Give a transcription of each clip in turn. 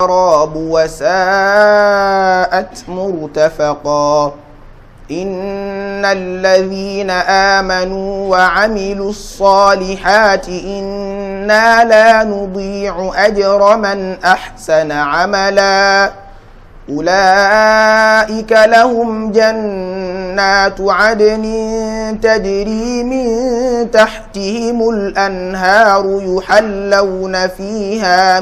الشراب وساءت مرتفقا إن الذين آمنوا وعملوا الصالحات إنا لا نضيع أجر من أحسن عملا أولئك لهم جنات عدن تجري من تحتهم الأنهار يحلون فيها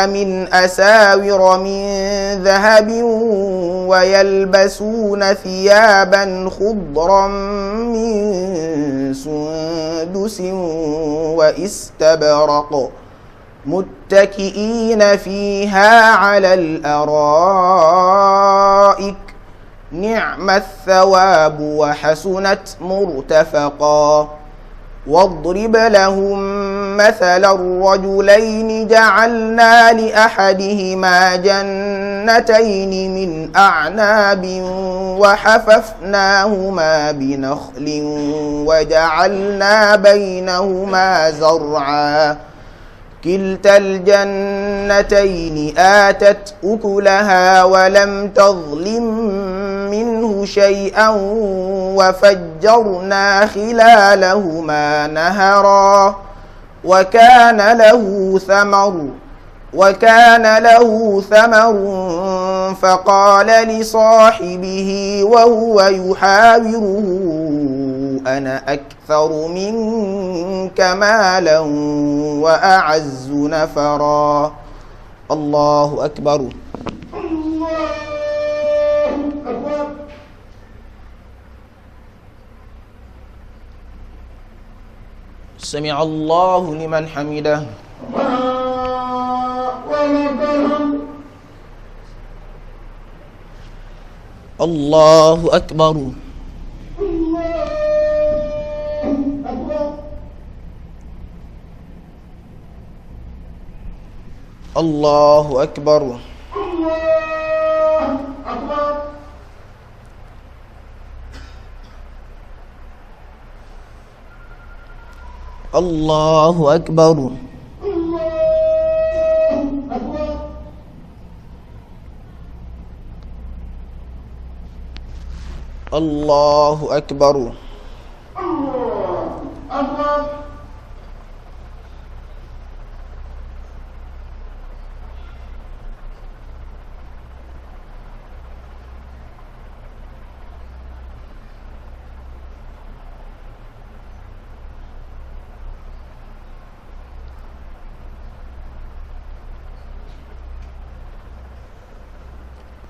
من أساور من ذهب ويلبسون ثيابا خضرا من سندس واستبرق متكئين فيها على الأرائك نعم الثواب وحسنت مرتفقا واضرب لهم مثل الرجلين جعلنا لأحدهما جنتين من أعناب وحففناهما بنخل وجعلنا بينهما زرعا كلتا الجنتين آتت أكلها ولم تظلم منه شيئا وفجرنا خلالهما نهرا وكان له ثمر فقال لصاحبه وهو يحاوره أنا أكثر منك مالا وأعز نفرا الله أكبر سمع الله لمن حمده الله أكبر الله أكبر الله أكبر الله أكبر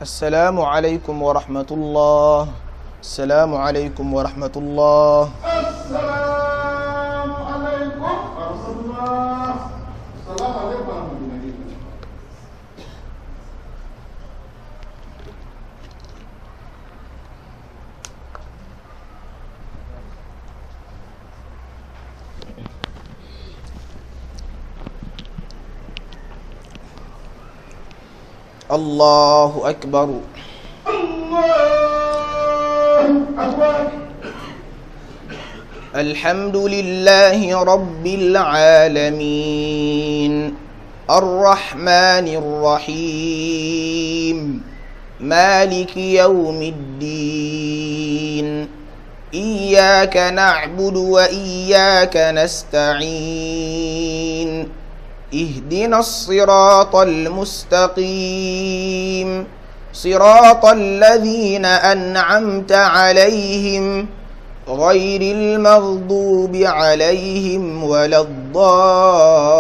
السلام عليكم ورحمة الله السلام عليكم ورحمة الله السلام عليكم ورحمة الله السلام عليكم ورحمة الله الله أكبر الحمد لله رب العالمين الرحمن الرحيم مالك يوم الدين إياك نعبد وإياك نستعين اهدنا الصراط المستقيم صراط الذين أنعمت عليهم غير المغضوب عليهم ولا الضالين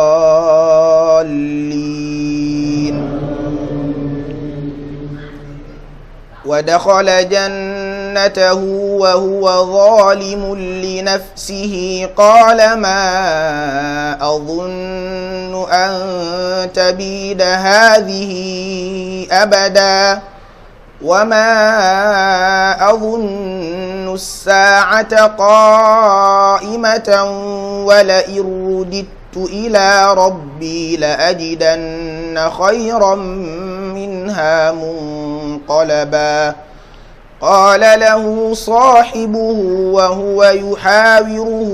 ودخل جنته وهو ظالم لنفسه قال ما أظن أن تبيد هذه أبدا وما أظن الساعة قائمة ولئن رددت إلى ربي لأجدن خيرا منها منقلبا قال له صاحبه وهو يحاوره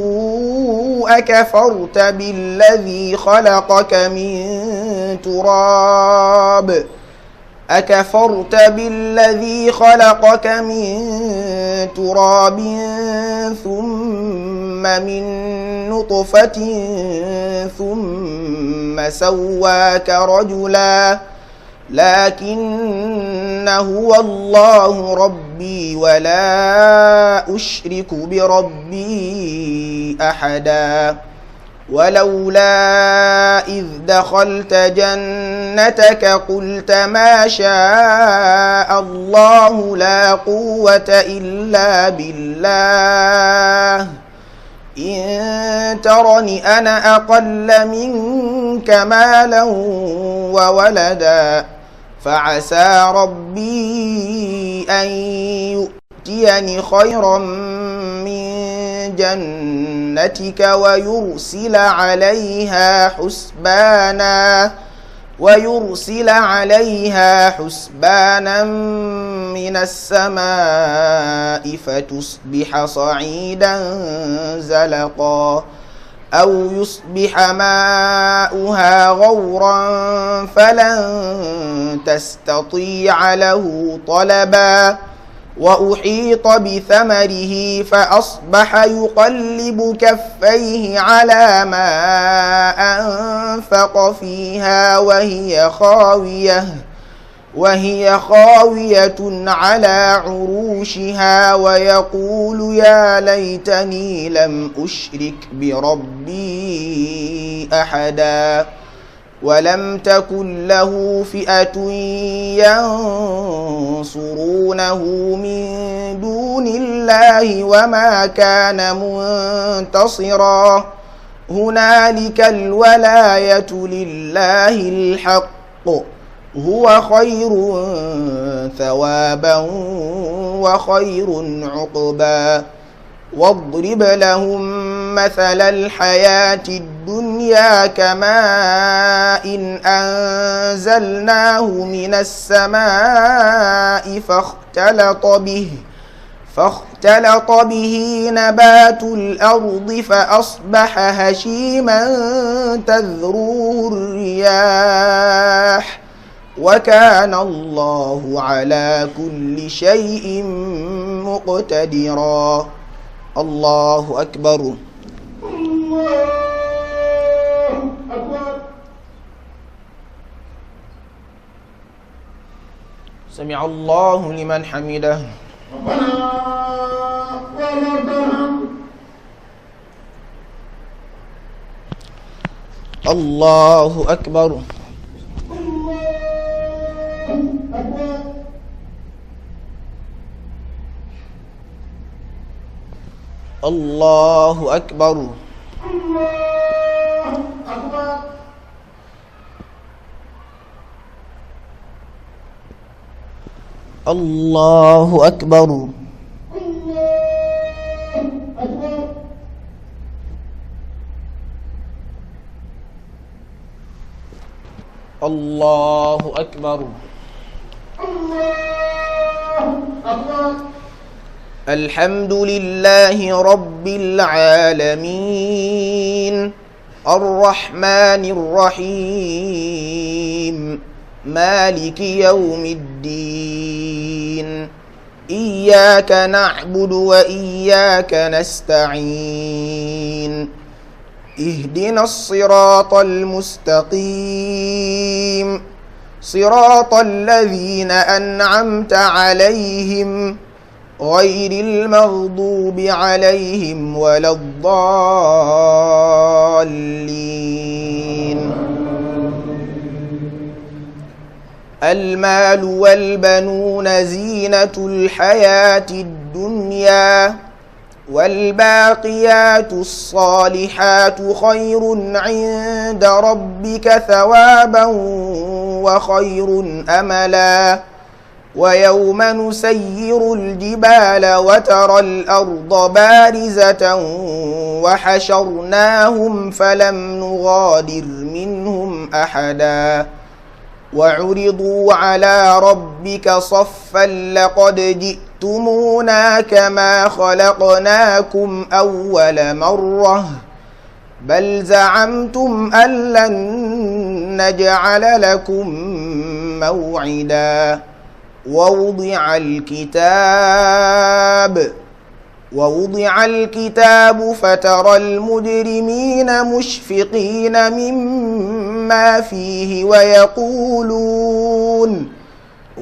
أكفرت بالذي خلقك من تراب ثم من نطفة ثم سواك رجلا لكن هو الله ربي ولا أشرك بربي أحدا ولولا إذ دخلت جنتك قلت ما شاء الله لا قوة إلا بالله إن ترني أنا أقل منك مالا وولدا فعسى ربي أن يؤتيني خيرا من جنتك ويرسل عليها حسبانا من السماء فتصبح صعيدا زلقا أو يصبح ماؤها غورا فلن تستطيع له طلبا وأحيط بثمره فأصبح يقلب كفيه على ما أنفق فيها وهي خاوية على عروشها ويقول يا ليتني لم أشرك بربي أحدا ولم تكن له فئة ينصرونه من دون الله وما كان منتصرا هنالك الولاية لله الحق هو خير ثوابا وخير عقبا واضرب لهم مثل الحياة الدنيا كماء إن أنزلناه من السماء فاختلط به نبات الأرض فأصبح هشيما تذروه الرياح وكان الله على كل شيء مقتدرا الله أكبر سمع الله لمن حمده ربنا ولك الحمد الله أكبر الله أكبر الله أكبر الله أكبر الحمد لله رب العالمين الرحمن الرحيم مالك يوم الدين إياك نعبد وإياك نستعين اهدنا الصراط المستقيم صراط الذين أنعمت عليهم غير المغضوب عليهم ولا الضالين المال والبنون زينة الحياة الدنيا والباقيات الصالحات خير عند ربك ثوابا وخير أملا ويوم نسير الجبال وترى الأرض بارزة وحشرناهم فلم نغادر منهم أحدا وعرضوا على ربك صفا لقد جئتمونا كما خلقناكم أول مرة بل زعمتم أن لن نجعل لكم موعدا ووضع الكتاب فترى المجرمين مشفقين مما فيه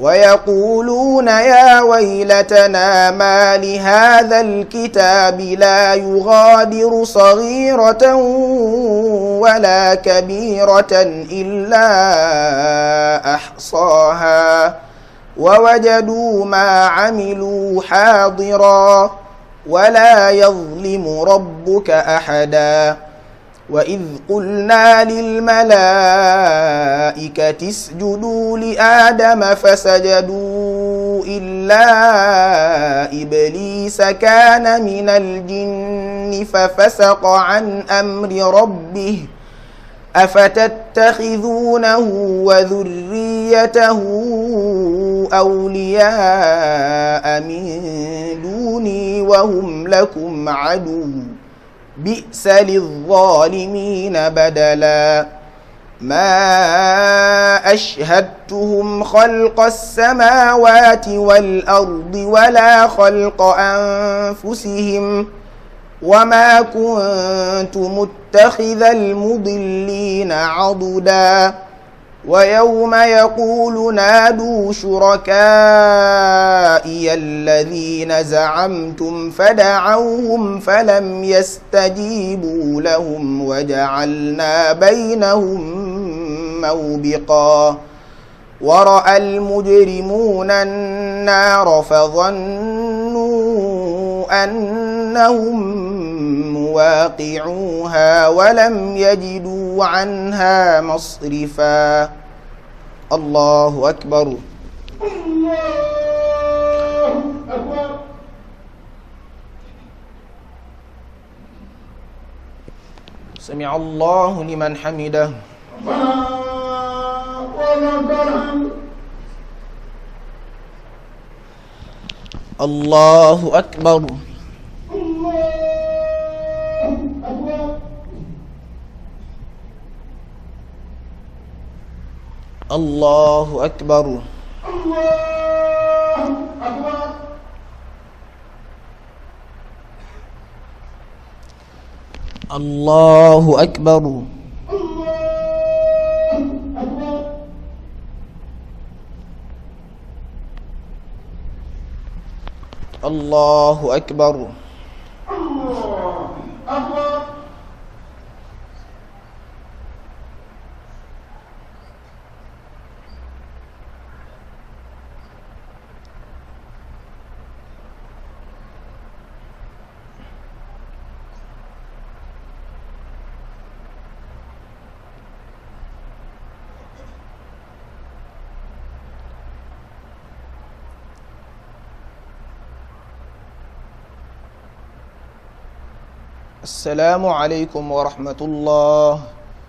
ويقولون يا ويلتنا ما لهذا الكتاب لا يغادر صغيرة ولا كبيرة إلا أحصاها ووجدوا ما عملوا حاضرا ولا يظلم ربك أحدا وإذ قلنا للملائكة اسجدوا لآدم فسجدوا إلا إبليس كان من الجن ففسق عن أمر ربه أفتتخذونه وذريته أولياء من دوني وهم لكم عدو بئس للظالمين بدلا ما أشهدتهم خلق السماوات والأرض ولا خلق أنفسهم وما كنت متخذ المضلين عضدا ويوم يقول نادوا شركائي الذين زعمتم فدعوهم فلم يستجيبوا لهم وجعلنا بينهم موبقا ورأى المجرمون النار فظنوا أنهم مواقعوها ولم يجدوا عنها مصرفا الله أكبر الله أكبر سمع الله لمن حمده ربنا ولك الحمد الله أكبر الله أكبر الله أكبر الله أكبر السلام عليكم ورحمة الله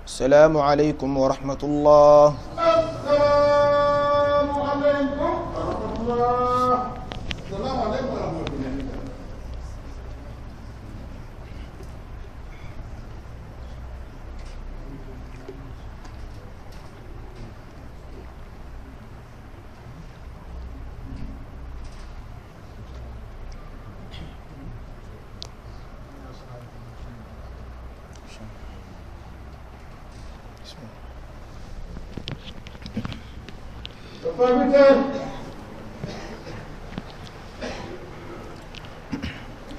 السلام عليكم ورحمة الله السلام عليكم ورحمة الله السلام عليكم ورحمة الله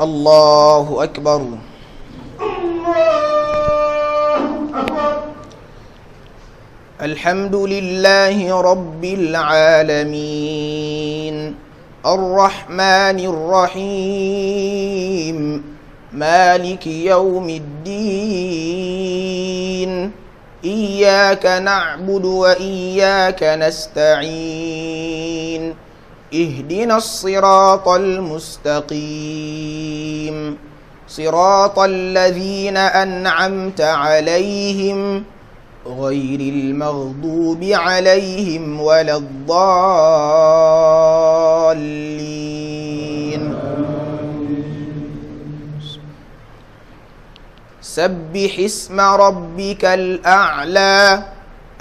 الله أكبر الحمد لله رب العالمين الرحمن الرحيم مالك يوم الدين إياك نعبد وإياك نستعين اهدنا الصراط المستقيم صراط الذين أنعمت عليهم غير المغضوب عليهم ولا الضالين سبح اسم ربك الأعلى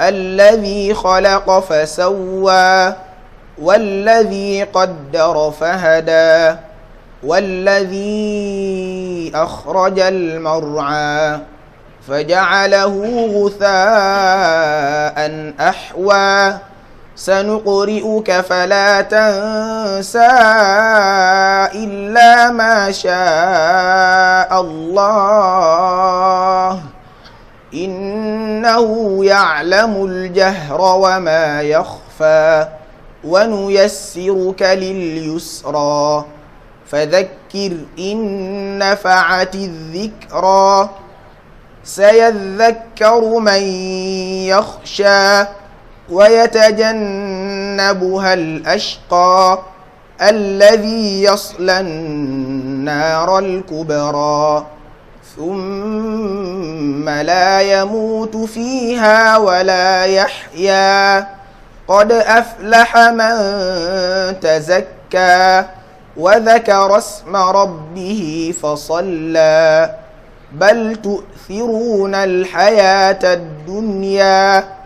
الذي خلق فسوى والذي قدر فهدى والذي أخرج المرعى فجعله غثاء أحوى سنقرئك فلا تنسى إلا ما شاء الله إنه يعلم الجهر وما يخفى ونيسرك لليسرى فذكر إن نفعت الذكرى سيذكر من يخشى ويتجنبها الأشقى الذي يصلى النار الكبرى ثم لا يموت فيها ولا يحيا قد أفلح من تزكى وذكر اسم ربه فصلى بل تؤثرون الحياة الدنيا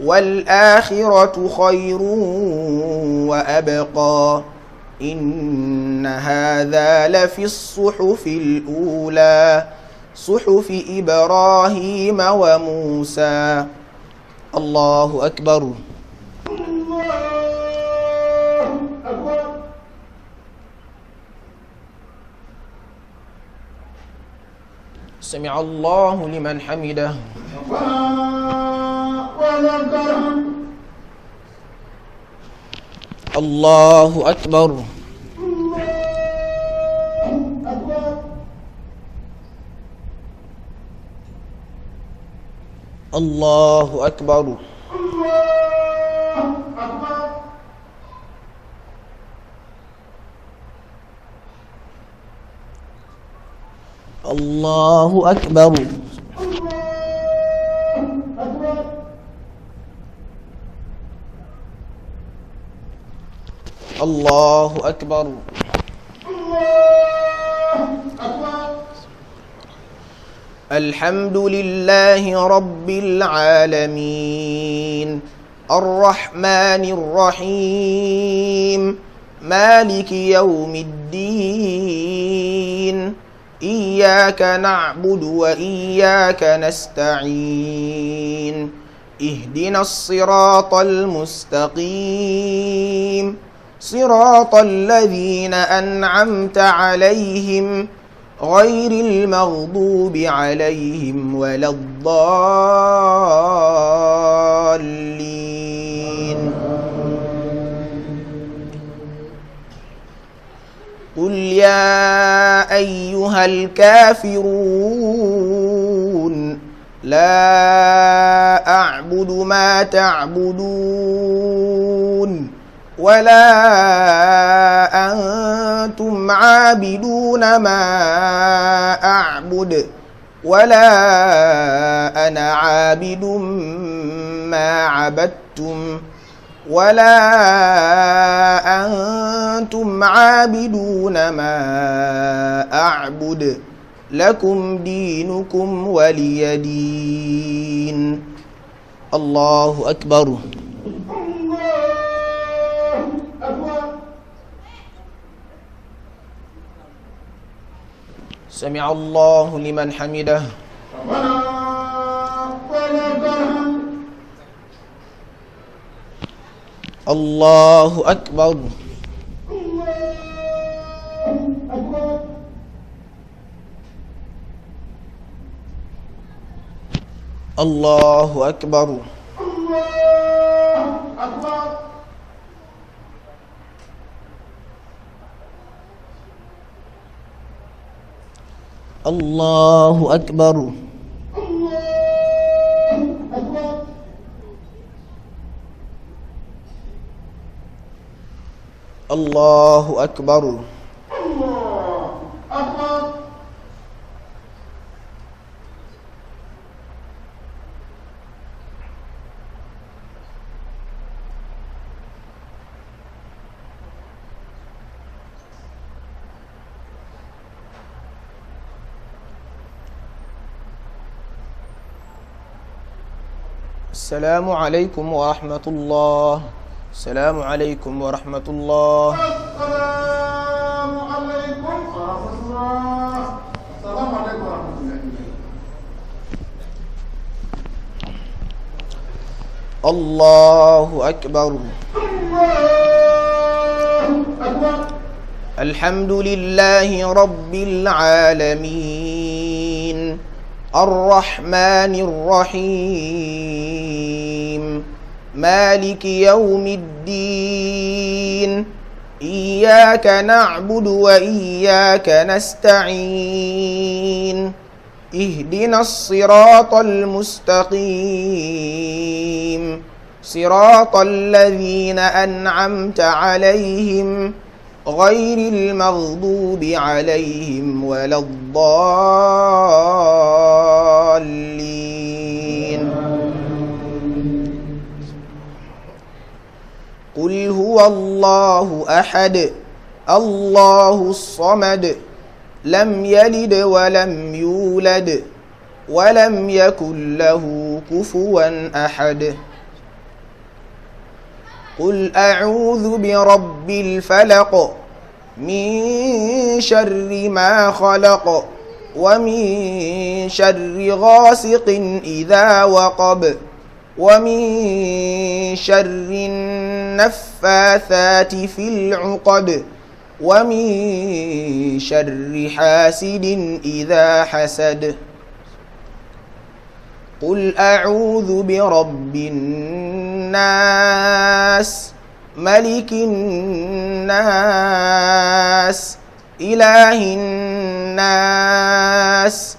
والآخرة خير وأبقى إن هذا لفي الصحف الأولى صحف إبراهيم وموسى. الله أكبر. سمع الله لمن حمده. الله أكبر. الله أكبر. الله أكبر. الله أكبر. الحمد لله رب العالمين الرحمن الرحيم مالك يوم الدين إياك نعبد وإياك نستعين اهدنا الصراط المستقيم صراط الذين أنعمت عليهم غير المغضوب عليهم ولا الضالين. قل يا أيها الكافرون لا أعبد ما تعبدون ولا أنتم عابدون ما أعبد ولا أنا عابد ما عبدتم ولا أنتم عابدون ما أعبد لكم دينكم ولي دين. الله أكبر. سمع الله لمن حمده. الله أكبر. الله أكبر. الله أكبر. الله أكبر. السلام عليكم ورحمة الله. السلام عليكم ورحمة الله. السلام عليكم ورحمة الله. السلام عليكم ورحمة الله. الله أكبر. الله أكبر. الحمد لله رب العالمين الرحمن الرحيم مالك يوم الدين إياك نعبد وإياك نستعين اهدنا الصراط المستقيم صراط الذين أنعمت عليهم غير المغضوب عليهم ولا الضالين. قل هو الله أحد الله الصمد لم يلد ولم يولد ولم يكن له كفوا أحد. قل أعوذ برب الفلق من شر ما خلق ومن شر غاسق إذا وقب ومن شر النفاثات في العقد ومن شر حاسد إذا حسد. قل أعوذ برب الناس ملك الناس إله الناس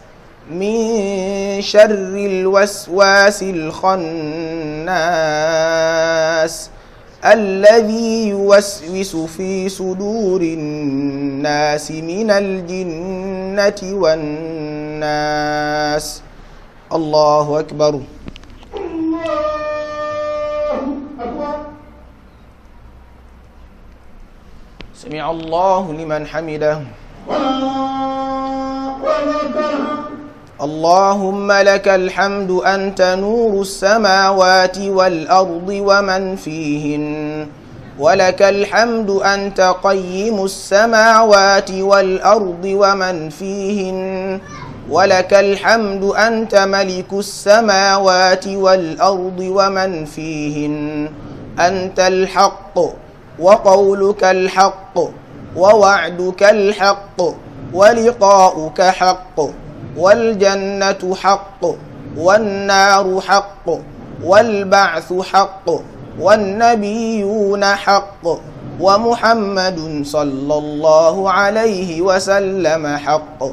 من شر الوسواس الخناس الذي يوسوس في صدور الناس من الجنة والناس. الله أكبر. سمع الله لمن حمده. اللهم لك الحمد أنت نور السماوات والأرض ومن فيهن ولك الحمد أنت قيم السماوات والأرض ومن فيهن ولك الحمد أنت ملك السماوات والأرض ومن فيهن أنت الحق وقولك الحق ووعدك الحق ولقاؤك حق والجنة حق والنار حق والبعث حق والنبيون حق ومحمد صلى الله عليه وسلم حق.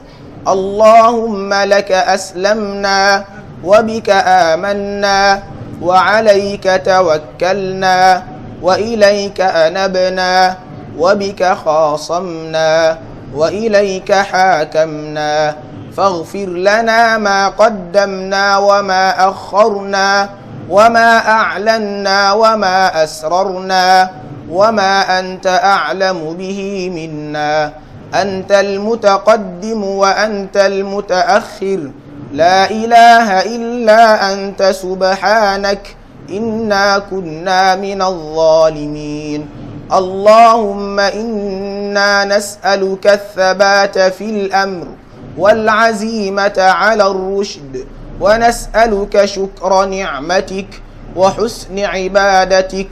اللهم لك أسلمنا وبك آمنا وعليك توكلنا وإليك أنبنا وبك خاصمنا وإليك حاكمنا فاغفر لنا ما قدمنا وما أخرنا وما أعلنا وما أسررنا وما أنت أعلم به منا أنت المتقدم وأنت المتأخر لا إله إلا أنت سبحانك إنا كنا من الظالمين. اللهم إنا نسألك الثبات في الأمر والعزيمة على الرشد ونسألك شكر نعمتك وحسن عبادتك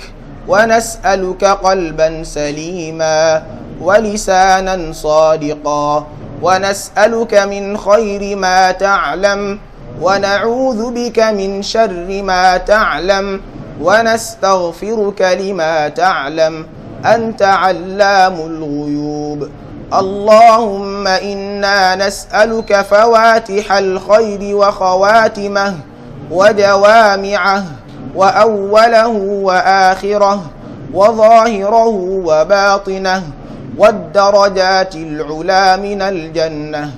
ونسألك قلبا سليما ولسانا صادقا ونسألك من خير ما تعلم ونعوذ بك من شر ما تعلم ونستغفرك لما تعلم أنت علام الغيوب. اللهم إنا نسألك فواتح الخير وخواتمه ودوامعه وأوله وآخره وظاهره وباطنه والدرجات العلى من الجنة.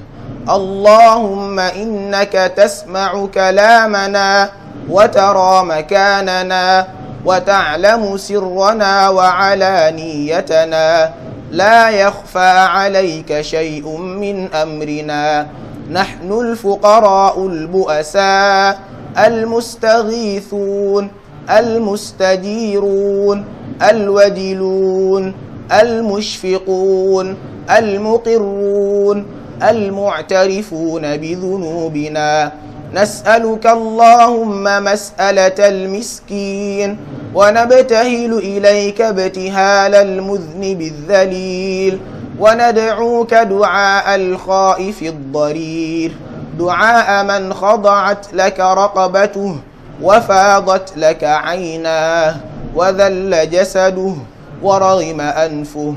اللهم إنك تسمع كلامنا وترى مكاننا وتعلم سرنا وعلانيتنا لا يخفى عليك شيء من أمرنا. نحن الفقراء البؤساء المستغيثون المستجيرون الوجلون المشفقون المقرون المعترفون بذنوبنا. نسألك اللهم مسألة المسكين ونبتهل إليك ابتهال المذنب الذليل، وندعوك دعاء الخائف الضرير، دعاء من خضعت لك رقبته وفاضت لك عيناه وذل جسده ورغم أنفه.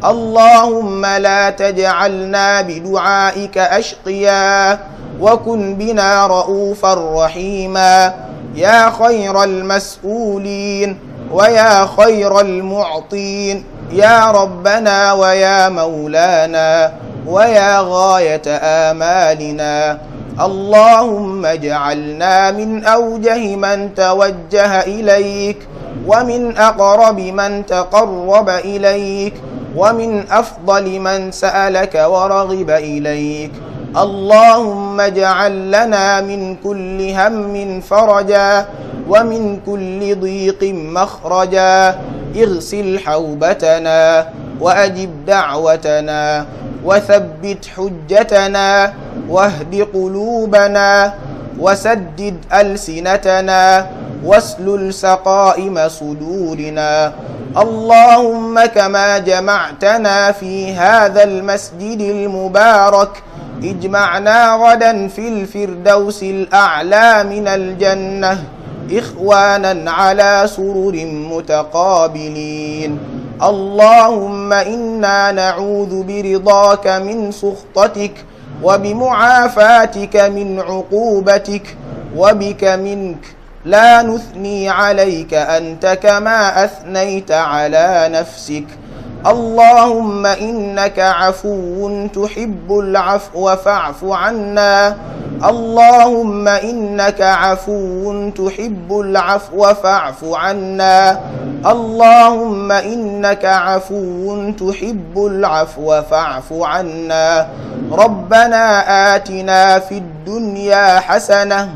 اللهم لا تجعلنا بدعائك أشقيا، وكن بنا رؤوفا رحيما، يا خير المسؤولين ويا خير المعطين، يا ربنا ويا مولانا ويا غاية آمالنا. اللهم اجعلنا من أوجه من توجه إليك، ومن أقرب من تقرب إليك، ومن أفضل من سألك ورغب إليك. اللهم اجعل لنا من كل هم فرجا، ومن كل ضيق مخرجا. اغسل حوبتنا وأجب دعوتنا وثبت حجتنا، واهد قلوبنا وسدد ألسنتنا، واسلل سقائم صدورنا. اللهم كما جمعتنا في هذا المسجد المبارك، اجمعنا غدا في الفردوس الأعلى من الجنة، إخوانا على سرر متقابلين. اللهم إنا نعوذ برضاك من سخطتك، وبمعافاتك من عقوبتك، وبك منك لا نثني عليك أنت كما أثنيت على نفسك. اللهم إنك عفو تحب العفو فاعف عنا. اللهم إنك عفو تحب العفو فاعف عنا. اللهم إنك عفو تحب العفو فاعف عنا. ربنا آتنا في الدنيا حسنة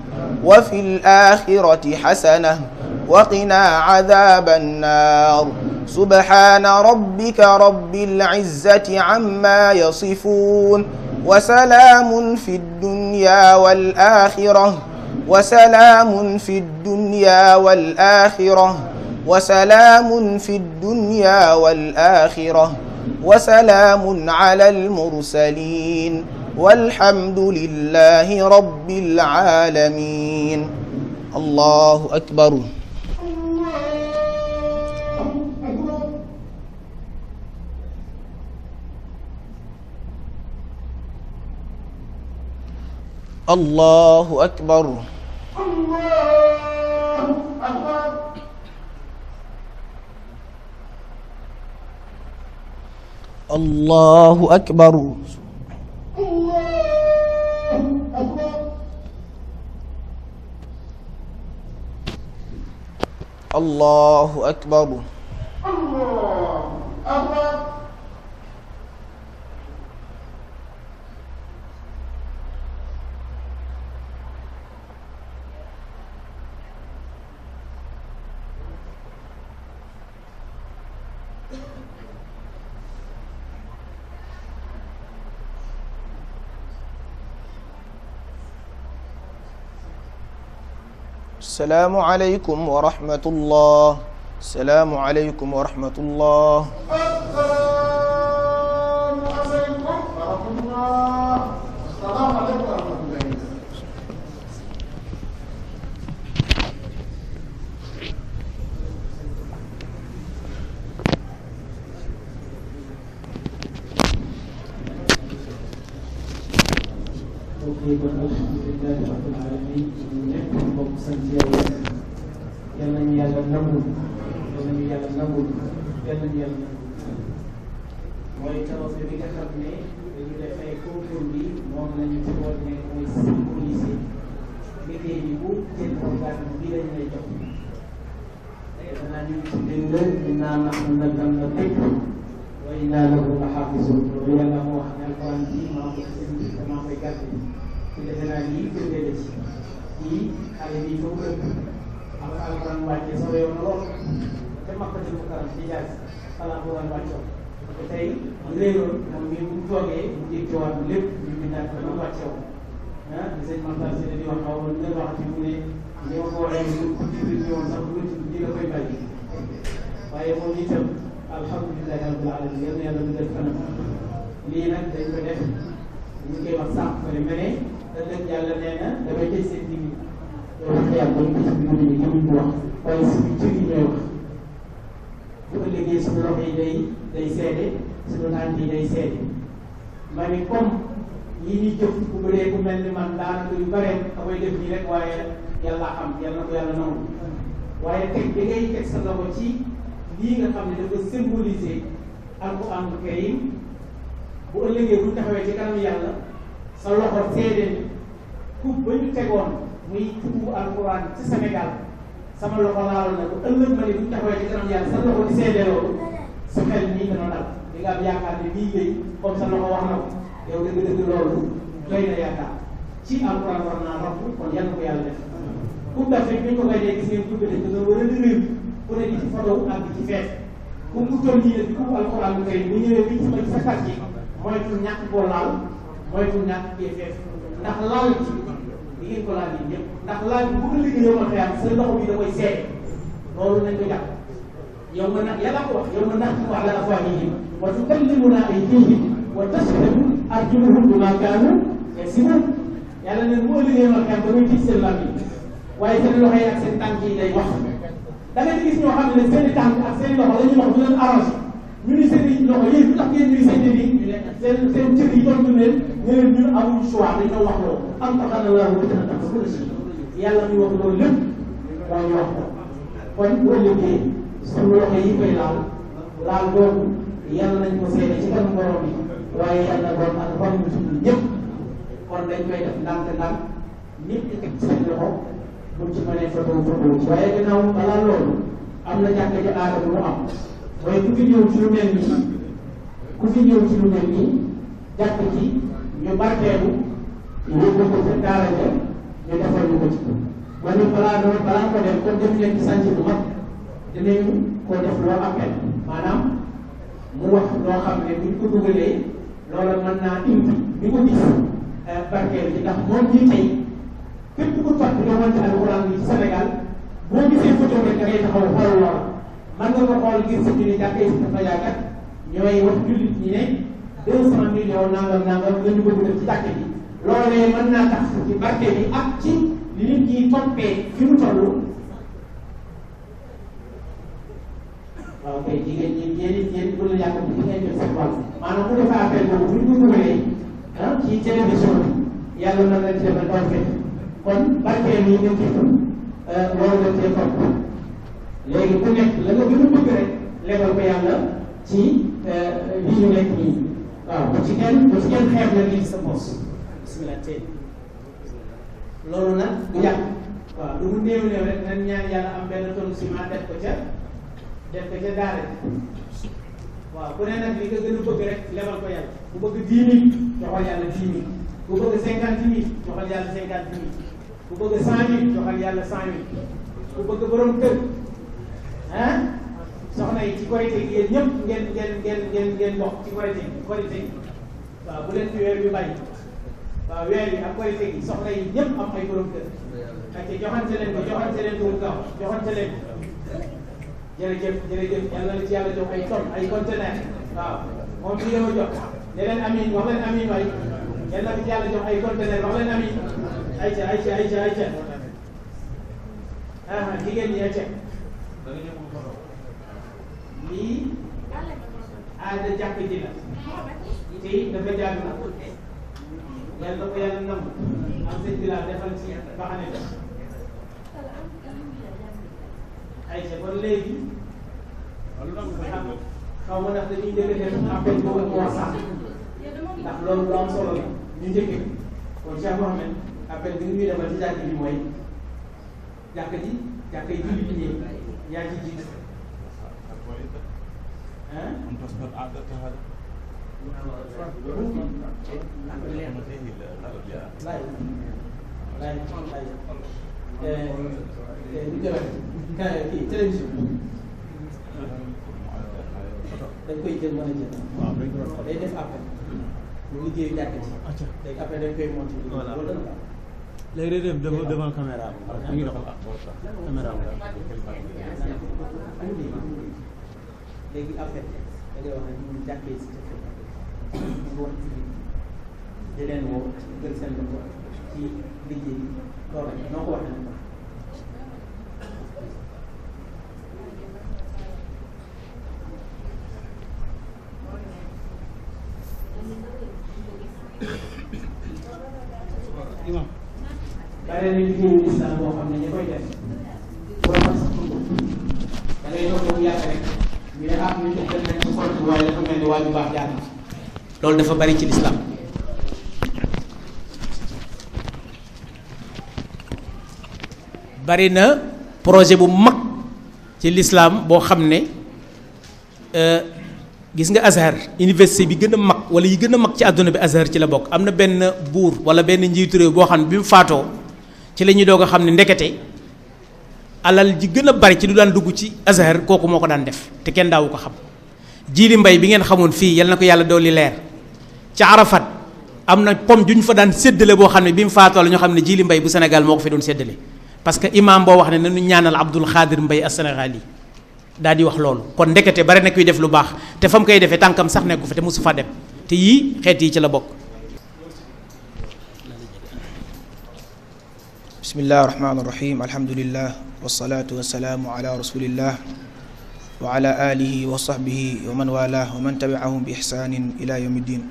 وفي الآخرة حسنة وقنا عذاب النار. سبحان ربك رب العزة عما يصفون، وسلام في الدنيا والآخرة، وسلام في الدنيا والآخرة، وسلام في الدنيا والآخرة، وسلام على المرسلين، والحمد لله رب العالمين. الله أكبر. الله أكبر. الله أكبر. الله أكبر. السلام عليكم ورحمة الله. السلام عليكم ورحمة الله. السلام عليكم ورحمة الله. السلام عليكم ورحمة الله. Alhamdulillah rabbil alamin. Ñëpp bokk sant Yàlla. Yal nañu Yàlla nangul. Yal nañu Yàlla nangul. Yal nañu Yàlla nangul. mooy trophée bi nga xam ne dañu def ay concours bi moom la ñu xool ne mooy symboliser liggéey bi bu seen programme bi lañ lay jox. danaa ñu ci bind innaa nahnu nazzalna dhikra wa innaa lahu lahaafizuun. loolu Yàlla moo wax ne alquran bi maa ko maa koy gàddu. ci defe naa lii firnde la ci kii xale bii fa mu dëkk am na alxuraan wàcce soo yow na lool te Makkatul Mukarram ci jaay xalaat bu war wàccoon te tey réeroon moom mii bu toogee mu jéggiwaat lépp ñu bindaat ko ba wàcce woon ah di sëñ Mantar si di wax xaw ma lu ngeen waxati mu ne li ma ko waxee lu Jibril ñëwoon sax lu ci la koy bàyyi waaye moom itam alhamdulilah rabbil alamin yal na yàlla mu def kanam lii nag dañ ko def ñu koy wax sànq fa ne ëllëg yàlla nee na damay tëj seen digg yow wax yàlla dañu gis bi ñu ne ñu wax waaye suñu cër yi ñooy wax bu ëllëgee suñu loxo yi day seede suñu tànk yi day seede ma ni comme yii ñuy jëf bu bëree ku mel ni man daanaka yu bare damay def nii rek waaye yàlla xam yàlla na ko yàlla nangu waaye teg bi ngay teg sa loxo ci lii nga xam ne dafa symboliser alquran karim bu ëllëgee bu ñu taxawee ci kanam yàlla sa loxo seede ni coupe ba ñu tegoon muy coupe alquran ci Sénégal sama loxo laal na ko ëllëg ma ne bu ñu taxawee ci kanam yàlla sa loxo di seede loolu sa xel nii dana dal di nga am yaakaar ne lii ngay comme sa loxo wax na ko yow dëgg-dëgg loolu doy na yaakaar ci alquran war naa rafetlu kon yàlla ko yàlla def coupe d'Afrique bi ñu ko koy dee gis ngeen coupe d'Afrique dafa war a réew ku ne di ci photo ak di ci feet ku mu toll nii nag di coupe alquran bu kay bu ñëwee bi ci sa quartier moytu ñàkk koo laal moytu ñàkk kee feet ndax laal ci di ngeen ko laal yi ñëpp ndax laal bi bu ko liggéey yow ma xëyam sa loxo bi da koy seet loolu nañ ko jàpp yow ma nag yàlla ko wax yow ma naxtimu ala afwaahihim wa tukallimunaa aydiihim wa tashhadu arjuluhum bimaa kaanu yaksibuun yàlla ne bu liggéey yow ma xëyam da ngay gis seen lam yi waaye seen loxo yi ak seen tànk yi day wax da ngay gis ñoo xam ne seen i tànk ak seen i loxo dañuy wax du leen arrangé ñu ni seen i loxo yéen lu tax ngeen ñuy seen i ñu ne seen cër yi tontu leen ñu ne ñun amuñu choix dañoo wax loolu am taxana laa wut na tax ku la si yàlla muy wax loolu lépp moo ñu wax ko kon bu ëllëgee suñu loxo yi koy laal boobu yàlla nañ ko seede ci kanam borom bi waaye yàlla doon ak fan ñu tudd ñëpp kon dañ koy def ndànk-ndànk ñëpp di teg seen loxo buñ ci mënee photo ci waaye gannaaw balaa loolu am na jàkka ji aada bu mu am mooy ku fi ñëw ci lu mel nii ku fi ñëw ci lu mel nii jàkk ci ñu barkeelu yóbbu ko ca daara ja ñu defal ñu ko ci wala balaa ko def kon def leen ci sànci bu mag dinañu ko def loo appel maanaam mu wax loo xam ne buñ ko dugalee loola mën naa indi di ko gis barkeelu ci ndax moom ñi tey képp ku topp yowante alquran bi ci Sénégal boo gisee photo rek da ngay taxaw xool loola man nga ko xool ngir sëñ bi jàkkee si dafa yaakaar ñooy wax jullit ñi ne 200 millions nangam la ñu bëgg def ci jàkke bi loolee mën naa tax ci barke bi ak ci li nit ñi toppee fi mu toll waaw kay jigéen ñi yéen bu la yàq bi ngeen def seen wàll maanaam bu defee appel boobu bu ñu ko dugalee ci télévision bi yàlla na leen ci defal barke kon barke yi nga gis loolu dañ cee topp léegi ku nekk la nga gën a bëgg rek lebal ko yàlla ci li ñu nekk nii waaw bu ci kenn xeeb la lii sa mos bismillah tey loolu nag du yàgg waaw lu mu néew rek nañ ñaan yàlla am benn tonne ciment def ko ca daara ji waaw ku ne nag li nga gën a bëgg rek lebal ko yàlla ku bëgg 10 000 joxal yàlla 10 000 ku bëgg 50 000 joxal yàlla 50 000 ku bëgg 100 000 joxal yàlla 100 000 ku bëgg borom kër ah soxna yi ci korite gi yéen ñëpp ngeen bokk ci korite gi waaw bu leen fi weer bi bàyyi waaw weer yi ak korite gi soxna yi ñëpp am ay borom kër ak joxante leen ko bu gaaw joxante leen ko jërëjëf yàlla na ci yàlla jox ay tonnes ay conteneur waaw moom bi yow jox ne leen amiin wax leen amiin waay yàlla na ci yàlla jox ay conteneur wax leen amiin ayca jigéen ñi ayca lii aada jàkk ji la te it dafa jàng na yàlla na ko yàlla nangu am sëñ bi laa defal ci baxane def ayca kon léegi xaw ma ndax dañuy njëkk a def appel boobu ak waa sax ndax loolu lu am solo la ñu njëkk kon Cheikh Mohamed appel bi nga ñuy defal ci jàkk ji mooy jàkk yi jullit ñi yaa ci jiitu أن تصبر عادتها kii télévision dañ koy jël mën a jël. waaw day def appel mu liggéeyu jàkk ci. léegi après dañ koy monté. voilà loolu dana baax. léegi day dem devant caméra bi. ñu ngi doxal caméra bi. léegi après da ngay wax ne ñu jàkkee si ñu wax di leen woo gën seen loxo ci liggéey bi loolu rek noo ko waxee nag. imam bari na liggéeyu islam boo xam ne ñi koy def boo xam sax da ngay toog bu yàgg rek ñu ne ñu def nañ ko compte waaye dafa mel ni waa ju baax jaar na loolu dafa bari ci l'islam. bari na projet bu mag ci l'islam boo xam ne gis nga Azhar université bi gën a mag wala yi gën a mag ci àdduna bi Azhar ci la bokk. am na benn buur wala benn njiitu réew boo xam ne bi mu faatoo ci la ñuy doog a xam ne ndekete alal ji gën a bari ci lu daan dugg ci Azhar kooku moo ko daan def te kenn daawu ko xam. Jiili Mbay bi ngeen xamoon fii yal na ko yàlla dolli leer ca Arafat am na pom ju ñu fa daan séddale boo xam ne bi mu faatoo la ñu xam ne Jiili Mbay bu Sénégal moo ko fi doon séddale parce que imam boo wax ne nañu ñaanal Abdul Xaadir Mbay as-Sénégali daal di wax loolu kon ndekete bari na kuy def lu baax te fa mu koy defee tànkam sax nekku fa te mosu fa dem te yii xeet yi ci la bokk. bismillahi rahmaani rahim alhamdulillah wasalaatu wasalaamu ala rasulillah wa ala alihi wa sahbihi wa man wala wa man tabiahum bi ihsanin ila yawmi ddin.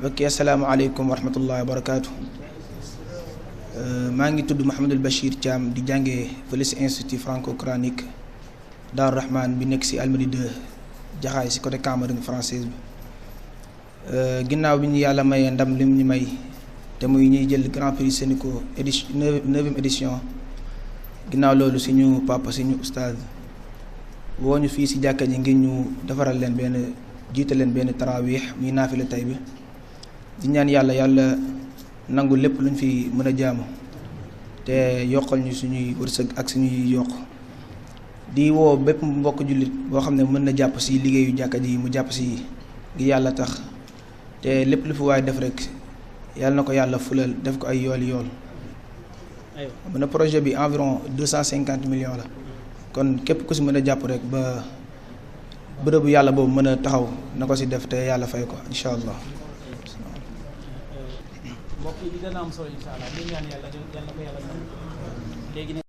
bokki assalaamu aleykum wa rahmatullahi wa barakaatu. maa ngi tudd Mouhamadul Bachir Thiam di jàngee fële si institut franco-coranique Daaru Rahman bi nekk si Almadies 2 Jaxaay si côté Cameroun française bi. ginnaaw bi ñu yàlla mayee ndam lim ñu may te muy ñuy jël grand prix Sénico édition 9e édition ginnaaw loolu suñu papa suñu oustaz woo ñu fii si jàkka ji ngir ñu defaral leen benn jiite leen benn tarawih muy naafila tay bi di ñaan yàlla nangu lépp luñ fi mën a jaamu te yokkal ñu suñuy wërsëg ak suñuy yokk di woo bépp mbokk jullit boo xam ne mën na jàpp si liggéeyu jàkka ji mu jàpp si ngir yàlla tax te lépp lu fi waay def rek yàlla na ko yàlla fulal def ko ay yool am na projet bi environ 250 millions la kon képp ku si mën a jàpp rek ba bërëbu yàlla boobu mën a taxaw na ko si def te yàlla fay ko incha allah. mbokk yi dana am solo incha allah ñu ñaan yàlla ko yàlla léegi